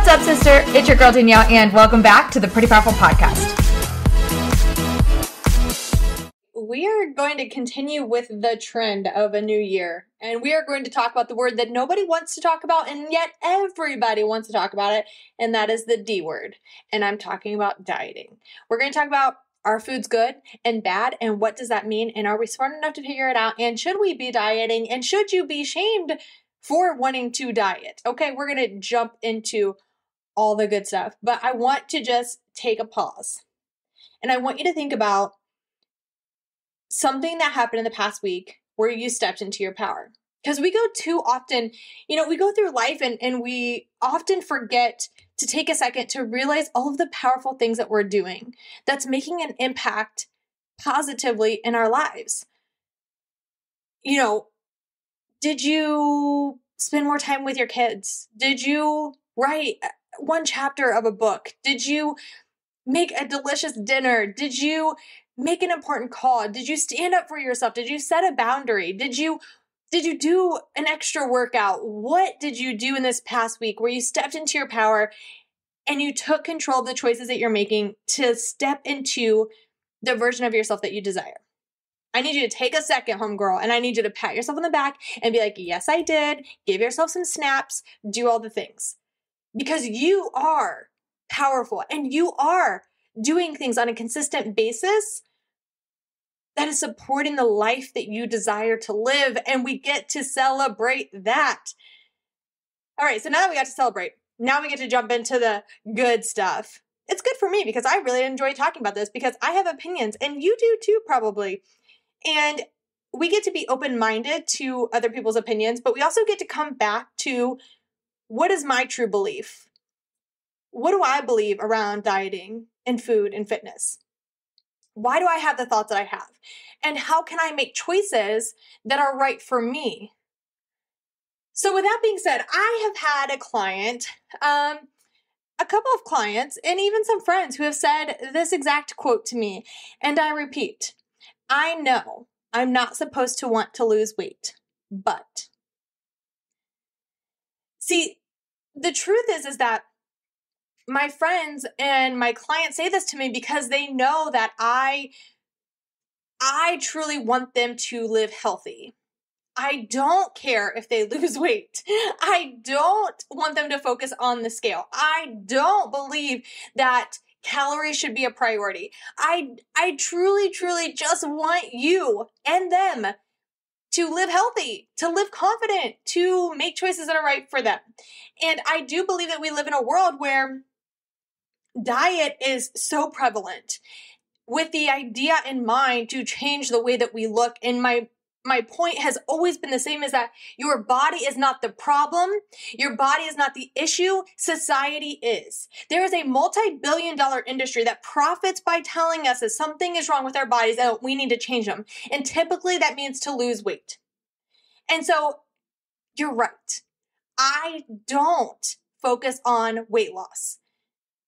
What's up, sister? It's your girl, Danielle, and welcome back to the Pretty Powerful Podcast. We are going to continue with the trend of a new year, and we are going to talk about the word that nobody wants to talk about, and yet everybody wants to talk about it, and that is the D word, and I'm talking about dieting. We're going to talk about are foods good and bad, and what does that mean, and are we smart enough to figure it out, and should we be dieting, and should you be shamed for wanting to diet? Okay, we're going to jump into all the good stuff, but I want to just take a pause, and I want you to think about something that happened in the past week where you stepped into your power. Because we go too often, we go through life and we often forget to take a second to realize all of the powerful things that we're doing that's making an impact positively in our lives. Did you spend more time with your kids? Did you write one chapter of a book? Did you make a delicious dinner? Did you make an important call? Did you stand up for yourself? Did you set a boundary? Did you do an extra workout? What did you do in this past week where you stepped into your power and you took control of the choices that you're making to step into the version of yourself that you desire? I need you to take a second, homegirl, and I need you to pat yourself on the back and be like, yes, I did. Give yourself some snaps. Do all the things. Because you are powerful and you are doing things on a consistent basis that is supporting the life that you desire to live, and we get to celebrate that. All right, so now that we got to celebrate, now we get to jump into the good stuff. It's good for me because I really enjoy talking about this because I have opinions, and you do too, probably. And we get to be open-minded to other people's opinions, but we also get to come back to what is my true belief? What do I believe around dieting and food and fitness? Why do I have the thoughts that I have? And how can I make choices that are right for me? So with that being said, I have had a client, a couple of clients, and even some friends who have said this exact quote to me. And I repeat, I know I'm not supposed to want to lose weight, but see, the truth is that my friends and my clients say this to me because they know that I truly want them to live healthy. I don't care if they lose weight. I don't want them to focus on the scale. I don't believe that calories should be a priority. I truly just want you and them to live healthy, to live confident, to make choices that are right for them. And I do believe that we live in a world where diet is so prevalent with the idea in mind to change the way that we look. And my point has always been the same, is that your body is not the problem. Your body is not the issue. Society is. There is a multi-billion-dollar industry that profits by telling us that something is wrong with our bodies and we need to change them. And typically that means to lose weight. And so you're right. I don't focus on weight loss.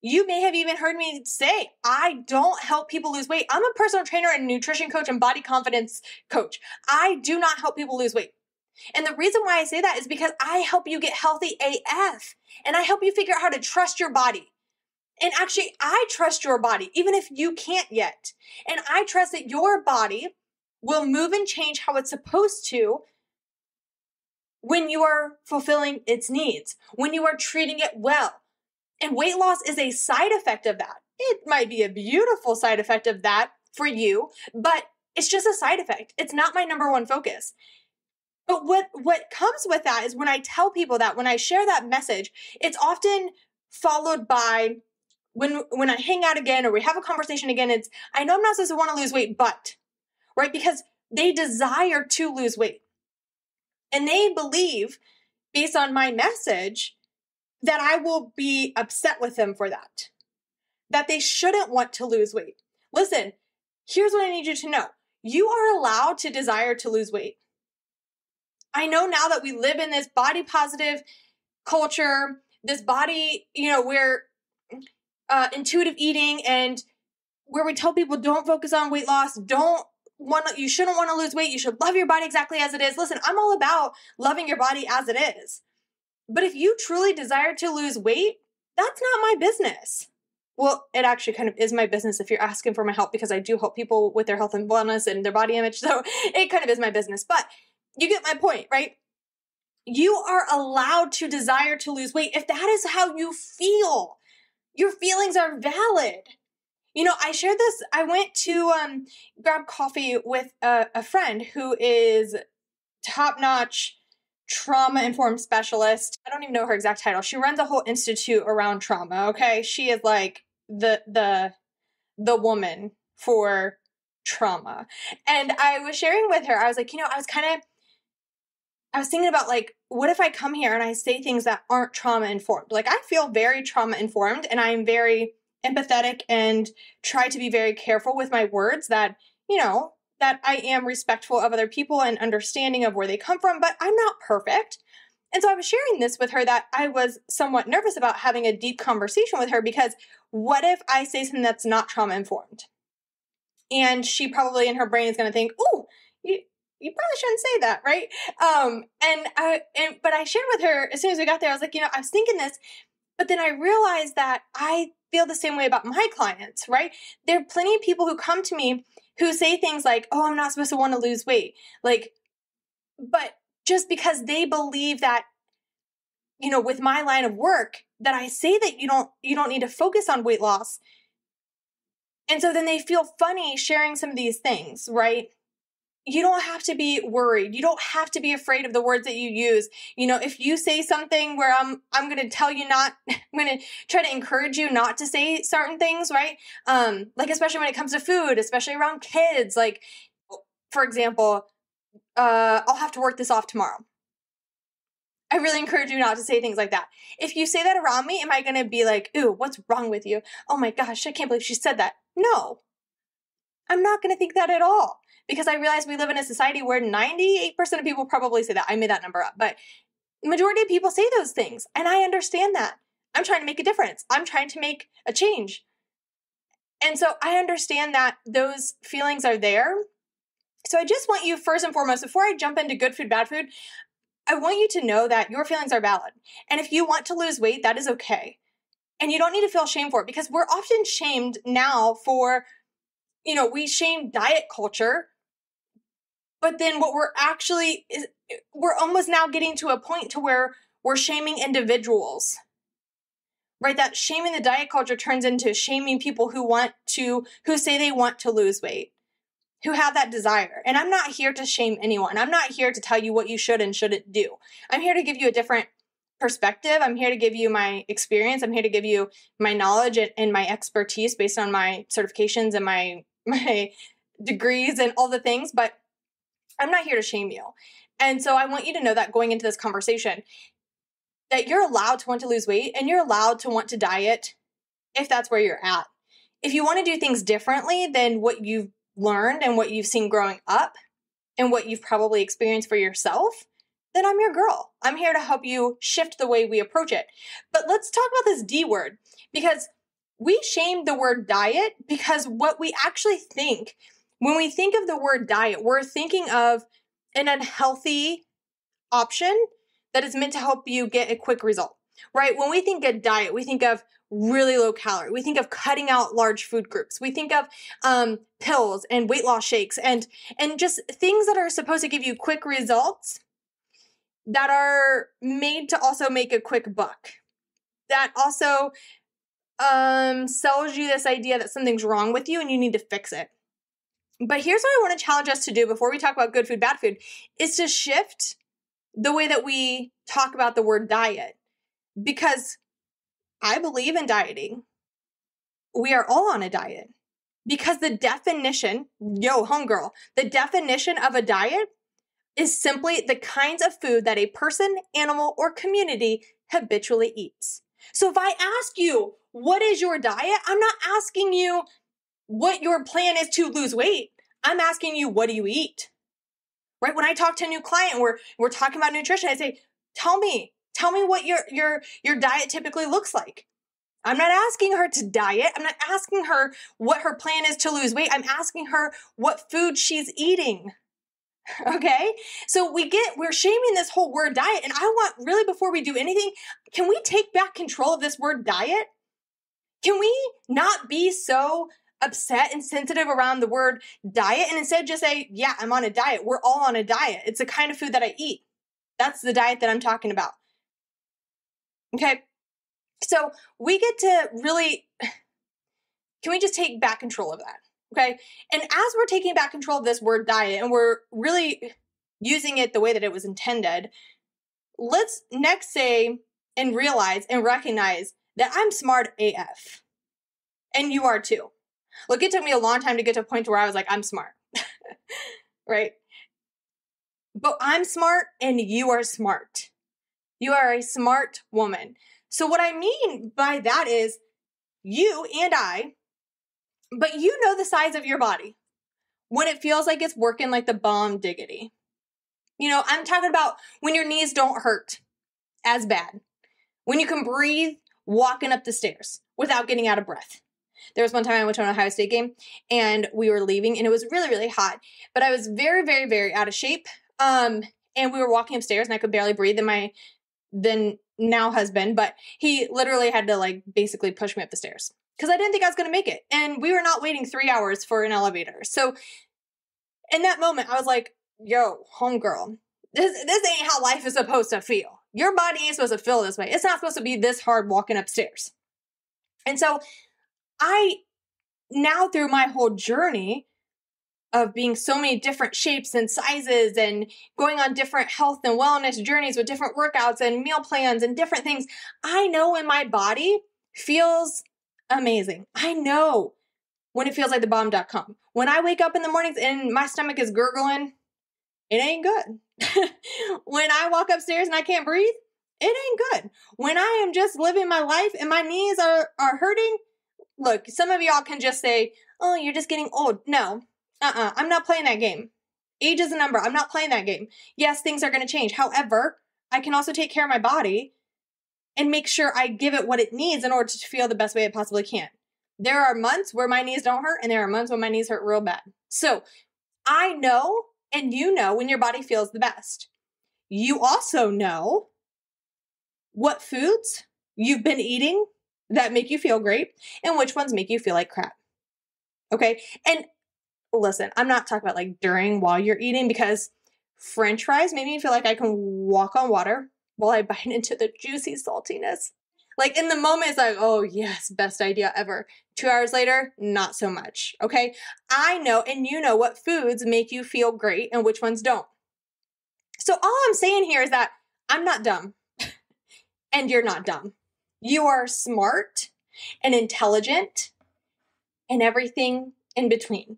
You may have even heard me say, I don't help people lose weight. I'm a personal trainer and nutrition coach and body confidence coach. I do not help people lose weight. And the reason why I say that is because I help you get healthy AF. And I help you figure out how to trust your body. And actually, I trust your body, even if you can't yet. And I trust that your body will move and change how it's supposed to when you are fulfilling its needs, when you are treating it well. And weight loss is a side effect of that. It might be a beautiful side effect of that for you, but it's just a side effect. It's not my number one focus. But what comes with that is when I tell people that, when I share that message, it's often followed by when I hang out again or we have a conversation again, it's, I know I'm not supposed to want to lose weight, but, right? Because they desire to lose weight. And they believe, based on my message, that I will be upset with them for that. That they shouldn't want to lose weight. Listen, here's what I need you to know. You are allowed to desire to lose weight. I know now that we live in this body positive culture, this body, where intuitive eating, and where we tell people don't focus on weight loss, you shouldn't want to lose weight. You should love your body exactly as it is. Listen, I'm all about loving your body as it is. But if you truly desire to lose weight, that's not my business. Well, it actually kind of is my business if you're asking for my help, because I do help people with their health and wellness and their body image. So it kind of is my business, but you get my point, right? You are allowed to desire to lose weight if that is how you feel. Your feelings are valid. You know, I shared this. I went to grab coffee with a friend who is top-notch trauma-informed specialist. I don't even know her exact title. She runs a whole institute around trauma, okay? She is like the woman for trauma. And I was sharing with her, I was like, I was thinking about, like, what if I come here and I say things that aren't trauma informed? Like, I feel very trauma informed and I'm very empathetic and try to be very careful with my words, that, that I am respectful of other people and understanding of where they come from, but I'm not perfect. And so I was sharing this with her, that I was somewhat nervous about having a deep conversation with her, because what if I say something that's not trauma informed? And she probably in her brain is going to think, "Ooh, you probably shouldn't say that," right? But I shared with her as soon as we got there, I was like, I was thinking this, but then I realized that I feel the same way about my clients, right? There are plenty of people who come to me who say things like, "Oh, I'm not supposed to want to lose weight." But just because they believe that, with my line of work, that I say that you don't need to focus on weight loss. And so then they feel funny sharing some of these things, right? You don't have to be worried. You don't have to be afraid of the words that you use. If you say something where I'm going to tell you not, I'm going to try to encourage you not to say certain things, right? Especially when it comes to food, especially around kids. Like, for example, I'll have to work this off tomorrow. I really encourage you not to say things like that. If you say that around me, am I going to be like, "Ooh, what's wrong with you? Oh my gosh, I can't believe she said that." No, I'm not going to think that at all. Because I realize we live in a society where 98% of people probably say that. I made that number up, but majority of people say those things. And I understand that. I'm trying to make a difference. I'm trying to make a change. And so I understand that those feelings are there. So I just want you, first and foremost, before I jump into good food, bad food, I want you to know that your feelings are valid. And if you want to lose weight, that is okay. And you don't need to feel shame for it, because we're often shamed now for, we shame diet culture. But then what we're actually is, we're almost now getting to a point to where we're shaming individuals, right? That shaming the diet culture turns into shaming people who say they want to lose weight, who have that desire. And I'm not here to shame anyone. I'm not here to tell you what you should and shouldn't do. I'm here to give you a different perspective. I'm here to give you my experience. I'm here to give you my knowledge and my expertise based on my certifications and my degrees and all the things. But I'm not here to shame you. And so I want you to know that going into this conversation, that you're allowed to want to lose weight and you're allowed to want to diet if that's where you're at. If you want to do things differently than what you've learned and what you've seen growing up and what you've probably experienced for yourself, then I'm your girl. I'm here to help you shift the way we approach it. But let's talk about this D word, because we shame the word diet, because what we actually think when we think of the word diet, we're thinking of an unhealthy option that is meant to help you get a quick result, right? When we think of diet, we think of really low calorie. We think of cutting out large food groups. We think of pills and weight loss shakes and just things that are supposed to give you quick results that are made to also make a quick buck. That also sells you this idea that something's wrong with you and you need to fix it. But here's what I want to challenge us to do before we talk about good food, bad food, is to shift the way that we talk about the word diet. Because I believe in dieting. We are all on a diet. Because the definition, homegirl, the definition of a diet is simply the kinds of food that a person, animal, or community habitually eats. So if I ask you, what is your diet? I'm not asking you what your plan is to lose weight. I'm asking you, what do you eat? Right? When I talk to a new client, we're talking about nutrition, I say, tell me what your diet typically looks like. I'm not asking her to diet. I'm not asking her what her plan is to lose weight. I'm asking her what food she's eating. Okay. So we're shaming this whole word diet. And I want really, before we do anything, can we take back control of this word diet? Can we not be so upset and sensitive around the word diet and instead just say, yeah, I'm on a diet. We're all on a diet. It's the kind of food that I eat. That's the diet that I'm talking about. Okay. So we get to really, can we just take back control of that? Okay. And as we're taking back control of this word diet and we're really using it the way that it was intended, let's next say and realize and recognize that I'm smart AF. And you are too. Look, it took me a long time to get to a point where I was like, I'm smart. Right? But I'm smart and you are smart. You are a smart woman. So what I mean by that is you and I, but you know the size of your body when it feels like it's working like the bomb diggity. You know, I'm talking about when your knees don't hurt as bad, when you can breathe walking up the stairs without getting out of breath. There was one time I went to an Ohio State game and we were leaving and it was really, really hot, but I was very, very, very out of shape. And we were walking upstairs and I could barely breathe. And my then now husband, but he literally had to like basically push me up the stairs because I didn't think I was going to make it. And we were not waiting 3 hours for an elevator. So in that moment, I was like, yo, homegirl, this ain't how life is supposed to feel. Your body ain't supposed to feel this way. It's not supposed to be this hard walking upstairs. And so I now through my whole journey of being so many different shapes and sizes and going on different health and wellness journeys with different workouts and meal plans and different things, I know when my body feels amazing. I know when it feels like the bomb.com. When I wake up in the mornings and my stomach is gurgling, it ain't good. When I walk upstairs and I can't breathe, it ain't good. When I am just living my life and my knees are hurting, look, some of y'all can just say, oh, you're just getting old. No. I'm not playing that game. Age is a number. I'm not playing that game. Yes, things are going to change. However, I can also take care of my body and make sure I give it what it needs in order to feel the best way it possibly can. There are months where my knees don't hurt and there are months when my knees hurt real bad. So I know and you know when your body feels the best. You also know what foods you've been eating that make you feel great and which ones make you feel like crap. Okay? And listen, I'm not talking about like while you're eating because French fries make me feel like I can walk on water while I bite into the juicy saltiness. Like in the moment, it's like, oh yes, best idea ever. 2 hours later, not so much. Okay. I know, and you know what foods make you feel great and which ones don't. So all I'm saying here is that I'm not dumb and you're not dumb. You are smart and intelligent and everything in between.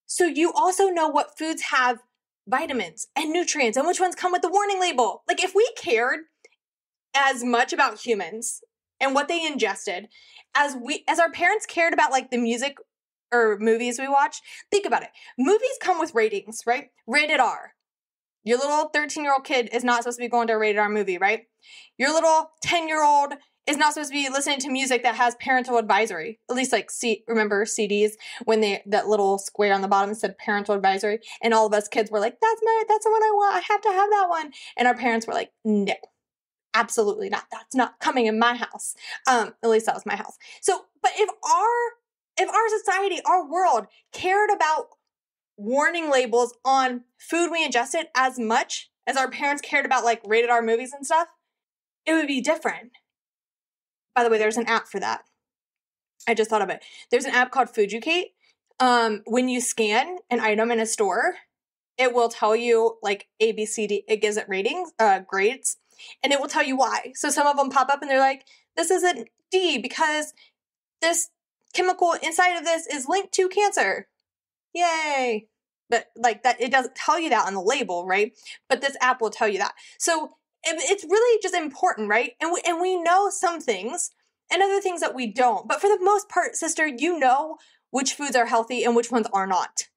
So you also know what foods have vitamins and nutrients and which ones come with the warning label. Like if we cared as much about humans and what they ingested as our parents cared about like the music or movies we watch, think about it. Movies come with ratings, right? Rated R. Your little 13-year-old kid is not supposed to be going to a rated R movie, right? Your little 10-year-old is not supposed to be listening to music that has parental advisory. At least like remember CDs when that little square on the bottom said parental advisory and all of us kids were like, that's the one I want. I have to have that one. And our parents were like, no, absolutely not. That's not coming in my house. At least that was my house. So, but if our society, our world cared about warning labels on food we ingested as much as our parents cared about like rated R movies and stuff, it would be different. By the way, there's an app for that. I just thought of it. There's an app called Fooducate. When you scan an item in a store, it will tell you like A, B, C, D. It gives it ratings, grades, and it will tell you why. So some of them pop up and they're like, this is a D because this chemical inside of this is linked to cancer. Yay. But like that, it doesn't tell you that on the label, right? But this app will tell you that. So it's really just important, right? And we know some things and other things that we don't. But for the most part, sister, you know which foods are healthy and which ones are not.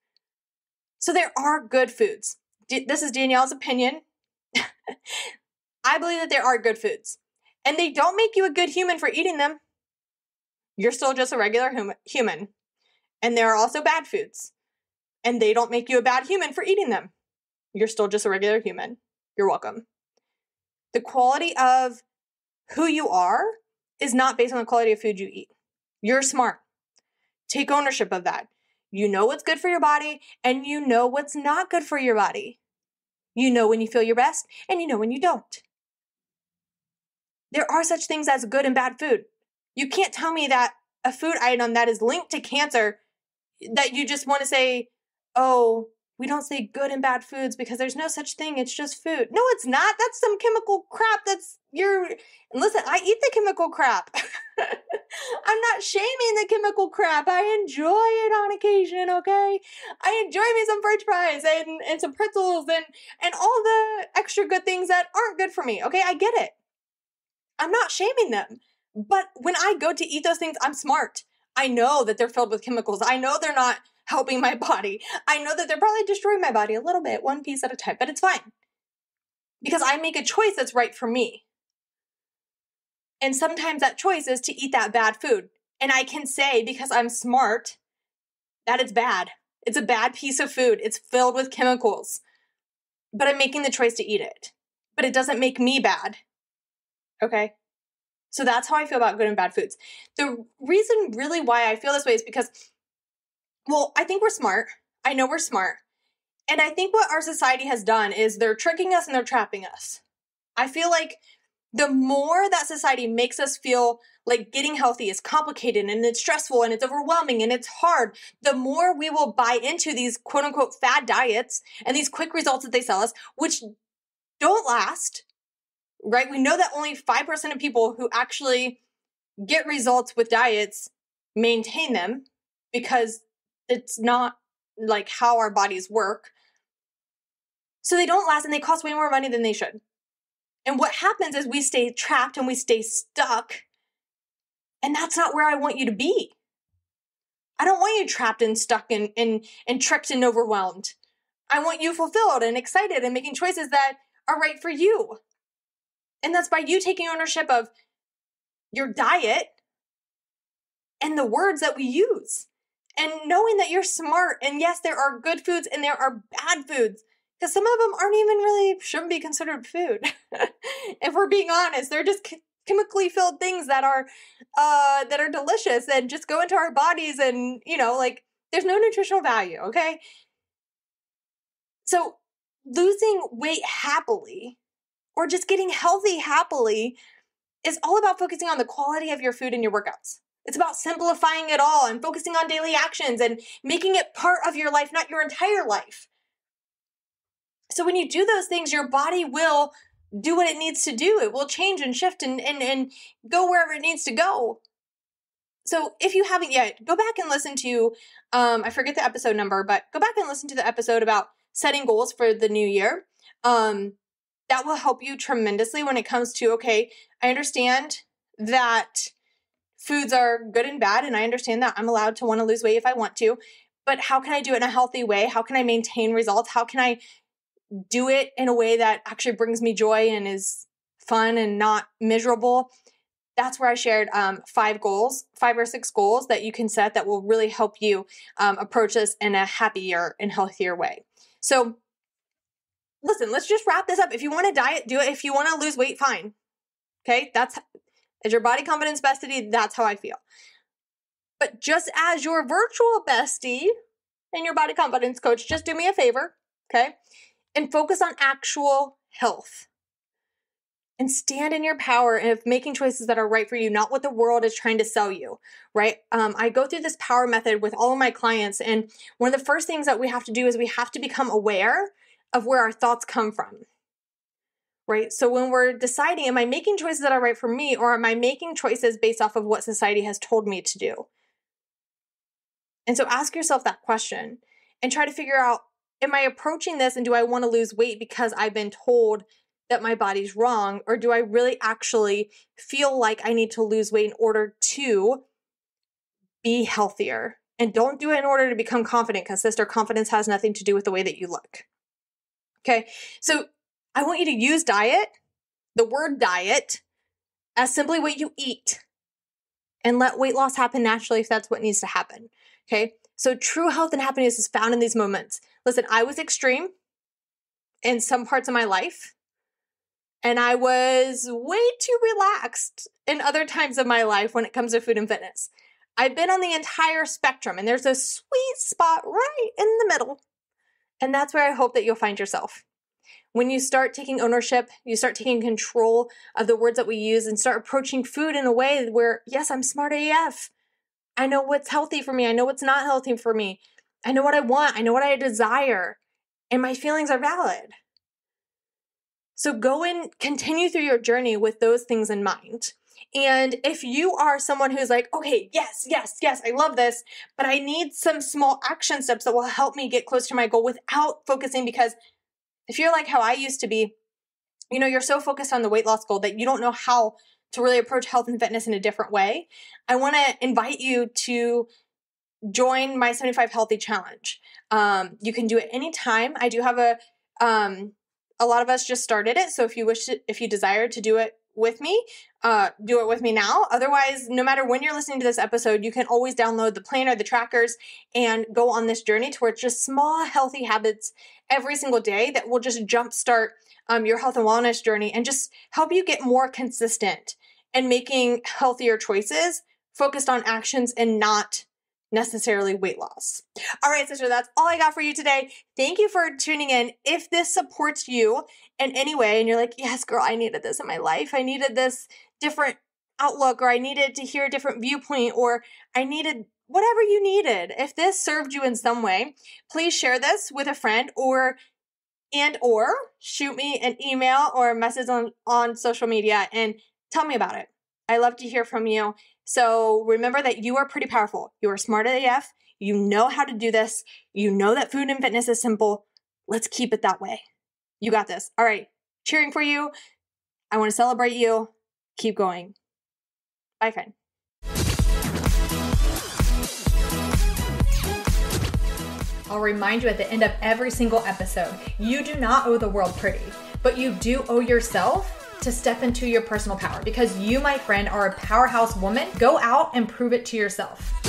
So there are good foods. This is Danielle's opinion. I believe that there are good foods. And they don't make you a good human for eating them. You're still just a regular human. And there are also bad foods. and they don't make you a bad human for eating them. You're still just a regular human. You're welcome. The quality of who you are is not based on the quality of food you eat. You're smart. Take ownership of that. You know what's good for your body, and you know what's not good for your body. You know when you feel your best, and you know when you don't. There are such things as good and bad food. You can't tell me that a food item that is linked to cancer, that you just want to say, oh, we don't say good and bad foods because there's no such thing. It's just food. No, it's not. That's some chemical crap. Listen, I eat the chemical crap. I'm not shaming the chemical crap. I enjoy it on occasion, okay? I enjoy me some french fries and some pretzels and all the extra good things that aren't good for me, okay? I get it. I'm not shaming them. But when I go to eat those things, I'm smart. I know that they're filled with chemicals. I know they're not helping my body. I know that they're probably destroying my body a little bit, one piece at a time, but it's fine. Because I make a choice that's right for me. And sometimes that choice is to eat that bad food. And I can say, because I'm smart, that it's bad. It's a bad piece of food. It's filled with chemicals. But I'm making the choice to eat it. But it doesn't make me bad. Okay? So that's how I feel about good and bad foods. The reason really why I feel this way is because, well, I think we're smart. I know we're smart. And I think what our society has done is they're tricking us and they're trapping us. I feel like the more that society makes us feel like getting healthy is complicated and it's stressful and it's overwhelming and it's hard, the more we will buy into these quote unquote fad diets and these quick results that they sell us, which don't last, right? We know that only 5% of people who actually get results with diets maintain them because it's not like how our bodies work. So they don't last and they cost way more money than they should. And what happens is we stay trapped and we stay stuck. And that's not where I want you to be. I don't want you trapped and stuck and tricked and overwhelmed. I want you fulfilled and excited and making choices that are right for you. And that's by you taking ownership of your diet and the words that we use. And knowing that you're smart. And yes, there are good foods and there are bad foods. Because some of them shouldn't be considered food. If we're being honest, they're just chemically filled things that are delicious and just go into our bodies and, there's no nutritional value, okay? So losing weight happily or just getting healthy happily is all about focusing on the quality of your food and your workouts. It's about simplifying it all and focusing on daily actions and making it part of your life, not your entire life. So when you do those things, your body will do what it needs to do. It will change and shift and go wherever it needs to go. So if you haven't yet, go back and listen to, I forget the episode number, but go back and listen to the episode about setting goals for the new year. That will help you tremendously when it comes to, okay, I understand that foods are good and bad, and I understand that I'm allowed to want to lose weight if I want to, but how can I do it in a healthy way? How can I maintain results? How can I do it in a way that actually brings me joy and is fun and not miserable? That's where I shared 5 or 6 goals that you can set that will really help you approach this in a happier and healthier way. So listen, let's just wrap this up. If you want to diet, do it. If you want to lose weight, fine. Okay, as your body confidence bestie, that's how I feel. But just as your virtual bestie and your body confidence coach, just do me a favor, okay? And focus on actual health. And stand in your power of making choices that are right for you, not what the world is trying to sell you, right? I go through this power method with all of my clients. And one of the first things that we have to do is we have to become aware of where our thoughts come from, right? So when we're deciding, am I making choices that are right for me, or am I making choices based off of what society has told me to do? And so ask yourself that question and try to figure out, am I approaching this and do I want to lose weight because I've been told that my body's wrong? Or do I really actually feel like I need to lose weight in order to be healthier? And don't do it in order to become confident, because sister, confidence has nothing to do with the way that you look. Okay, so I want you to use diet, the word diet, as simply what you eat, and let weight loss happen naturally if that's what needs to happen. Okay, So true health and happiness is found in these moments. Listen, I was extreme in some parts of my life, and I was way too relaxed in other times of my life when it comes to food and fitness. I've been on the entire spectrum, and there's a sweet spot right in the middle. And that's where I hope that you'll find yourself. When you start taking ownership, you start taking control of the words that we use and start approaching food in a way where, yes, I'm smart AF. I know what's healthy for me. I know what's not healthy for me. I know what I want. I know what I desire. And my feelings are valid. So go and continue through your journey with those things in mind. And if you are someone who's like, okay, yes, I love this, but I need some small action steps that will help me get close to my goal without focusing, because if you're like how I used to be, you're so focused on the weight loss goal that you don't know how to really approach health and fitness in a different way. I want to invite you to join my 75 Healthy Challenge. You can do it anytime. I do have a lot of us just started it. So if you desire to do it with me, do it with me now. Otherwise, no matter when you're listening to this episode, you can always download the planner, the trackers, and go on this journey towards just small, healthy habits every single day that will just jumpstart your health and wellness journey and just help you get more consistent and making healthier choices focused on actions and not necessarily weight loss. All right, sister, that's all I got for you today. Thank you for tuning in. If this supports you in any way and you're like, yes, girl, I needed this in my life. I needed this different outlook, or I needed to hear a different viewpoint, or I needed whatever you needed. If this served you in some way, please share this with a friend or shoot me an email or a message on social media and tell me about it. I love to hear from you. So remember that you are pretty powerful. You are smart AF. You know how to do this. You know that food and fitness is simple. Let's keep it that way. You got this. All right. Cheering for you. I want to celebrate you. Keep going. Bye, friend. I'll remind you at the end of every single episode, you do not owe the world pretty, but you do owe yourself to step into your personal power, because you, my friend, are a powerhouse woman. Go out and prove it to yourself.